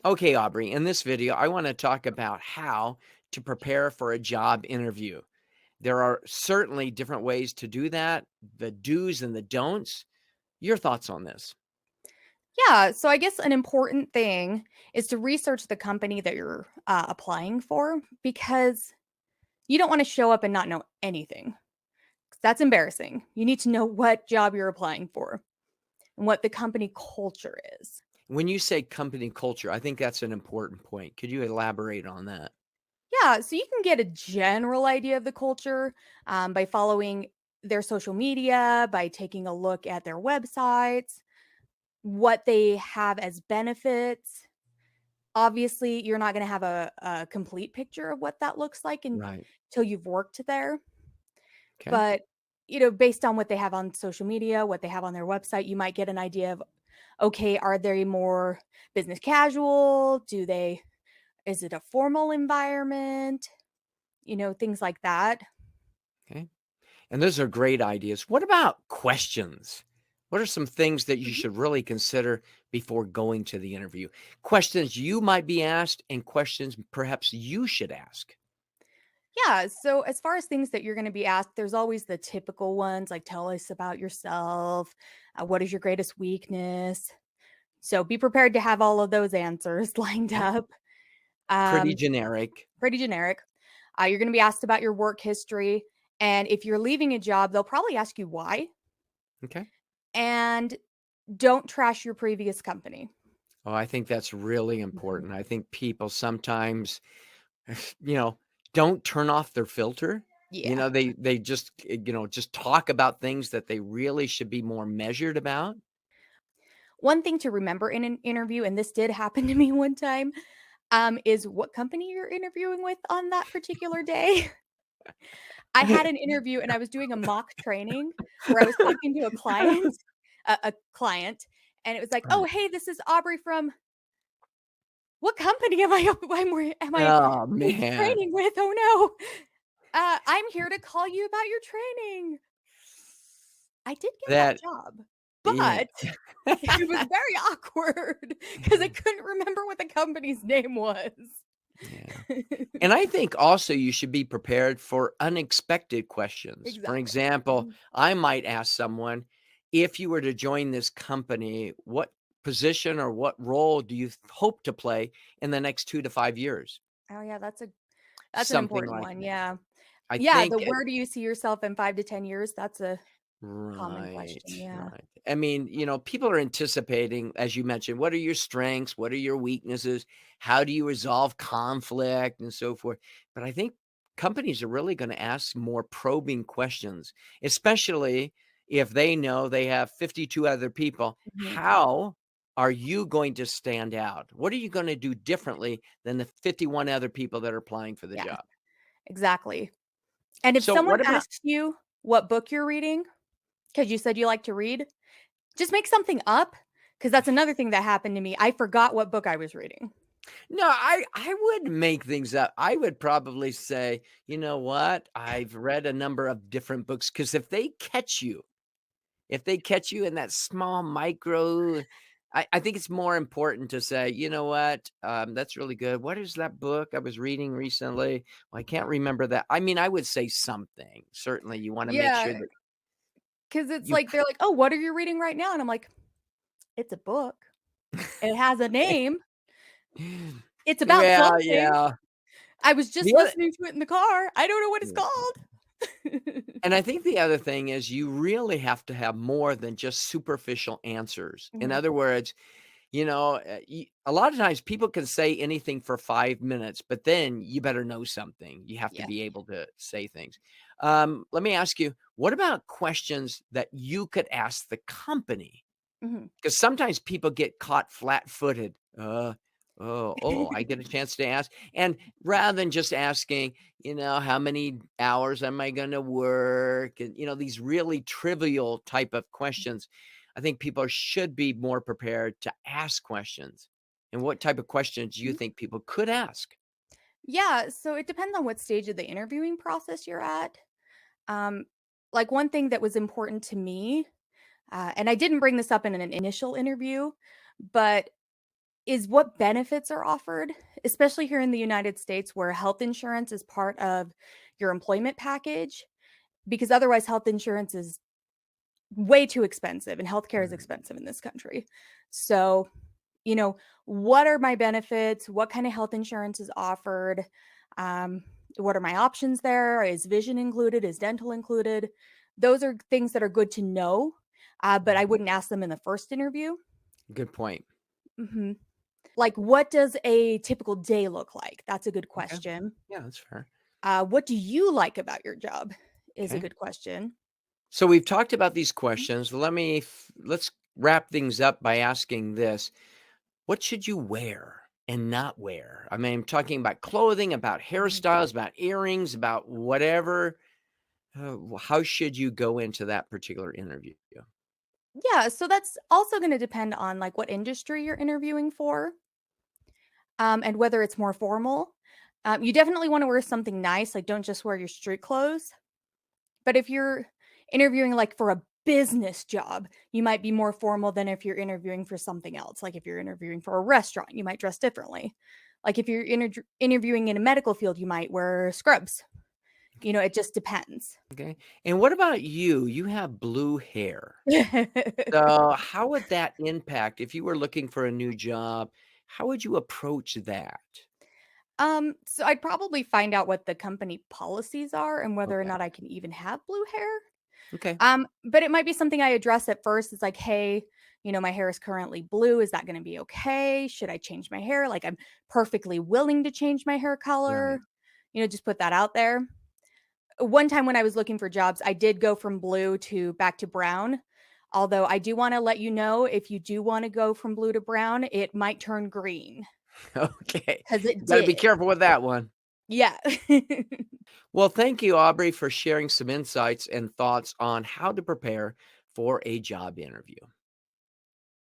Okay, Aubrey, in this video, I want to talk about how to prepare for a job interview. There are certainly different ways to do that, the do's and the don'ts. Your thoughts on this? Yeah, so I guess an important thing is to research the company that you're applying for because you don't want to show up and not know anything. 'Cause that's embarrassing. You need to know what job you're applying for and what the company culture is. When you say company culture, I think that's an important point. Could you elaborate on that? Yeah, so you can get a general idea of the culture by following their social media, by taking a look at their websites, what they have as benefits. Obviously, you're not gonna have a complete picture of what that looks like Right. until you've worked there, Okay. but, based on what they have on social media, what they have on their website, you might get an idea of, okay, are they more business casual? Is it a formal environment? Things like that. Okay. And those are great ideas. What about questions? What are some things that you Mhm. should really consider before going to the interview? Questions you might be asked and questions perhaps you should ask. Yeah, so as far as things that you're gonna be asked, there's always the typical ones, like, "Tell us about yourself," "What is your greatest weakness?" So be prepared to have all of those answers lined Okay. up. Pretty Um, generic. Pretty generic. You're gonna be asked about your work history, and if you're leaving a job, they'll probably ask you why, Okay. and don't trash your previous company. Oh, I think that's really Mhm. important. I think people sometimes, you know, don't turn off their filter. Yeah. They just, just talk about things that they really should be more measured about. One thing to remember in an interview, and this did happen to me one time, is what company you're interviewing with on that particular day. I had an interview and I was doing a mock training where I was talking to a client, a client, and it was like, "Oh, Right. hey, this is Aubrey from what company am I am I Oh, doing man. training with? Oh no. I'm here to call you about your training." I did get that That job, yeah. but it was very awkward because I couldn't remember what the company's name was. Yeah. And I think also you should be prepared for unexpected questions. For Exactly. example, Mhm. I might ask someone, if you were to join this company, what position or what role do you hope to play in the next 2 to 5 years? Oh, yeah, that's an Something important like one, that. yeah. I Yeah, think the where do you see yourself in 5 to 10 years? That's a common right, question, yeah. right. I mean, people are anticipating, as you mentioned, what are your strengths? What are your weaknesses? How do you resolve conflict and so forth? But I think companies are really going to ask more probing questions, especially if they know they have 52 other people. Mhm. How are you going to stand out? What are you going to do differently than the 51 other people that are applying for the Yeah, job? exactly. And if So, someone what about asks you what book you're reading, because you said you like to read, just make something up, because that's another thing that happened to me. I forgot what book I was reading. No, I would make things up. I would probably say, "You know what? I've read a number of different books." Because if they catch you in that small micro I think it's more important to say, "You know what? That's really good. What is that book I was reading recently? Well, I can't remember that." I mean, I would say something. Certainly, you wanna make sure Yeah, that because it's you like they're like, "Oh, what are you reading right now?" And I'm like, "It's a book. It has a name. It's about Well, something. yeah. I was just The other listening to it in the car. I don't know what it's yeah. called." And I think the other thing is you really have to have more than just superficial answers. In Mhm. other words, a lot of times people can say anything for 5 minutes, but then you better know something. You have to Yeah. be able to say things. Let me ask you, what about questions that you could ask the company? Mhm. Because sometimes people get caught flat-footed. I get a chance to ask, and rather than just asking, how many hours am I gonna work, and, these really trivial type of questions, I think people should be more prepared to ask questions. And what type of questions do you Mhm. think people could ask? Yeah, so it depends on what stage of the interviewing process you're at. Um, like one thing that was important to me, and I didn't bring this up in an initial interview, but is what benefits are offered, especially here in the United States where health insurance is part of your employment package, because otherwise health insurance is way too expensive and healthcare is Right. expensive in this country. So, you know, what are my benefits? What kind of health insurance is offered? Um, what are my options there? Is vision included? Is dental included? Those are things that are good to know, but I Mhm. wouldn't ask them in the first interview. Good point. Mhm. Like, what does a typical day look like? That's a good Okay. question. Yeah, that's fair. What do you like about your job? Is a Okay. good question. So we've talked about these Mhm. questions. Let's wrap things up by asking this. What should you wear and not wear? I mean, I'm talking about clothing, about Mhm. hairstyles, about earrings, about whatever. How should you go into that particular interview? Yeah, so that's also going to depend on like what industry you're interviewing for, and whether it's more formal. You definitely want to wear something nice, like don't just wear your street clothes. But if you're interviewing like for a business job, you might be more formal than if you're interviewing for something else. Like if you're interviewing for a restaurant, you might dress differently. Like if you're interviewing in a medical field, you might wear scrubs. It just depends. Okay. And what about you? You have blue hair. So how would that impact if you were looking for a new job? How would you approach that? So I'd probably find out what the company policies are and whether or Okay. not I can even have blue hair. Okay. But it might be something I address at first. It's like, hey, my hair is currently blue. Is that going to be okay? Should I change my hair? Like, I'm perfectly willing to change my hair Right. color. Just put that out there. One time when I was looking for jobs, I did go from blue to back to brown. Although I do want to let you know if you do want to go from blue to brown, it might turn green Okay. because it You gotta be did. careful with that one. Yeah. Well, thank you, Aubrey, for sharing some insights and thoughts on how to prepare for a job interview.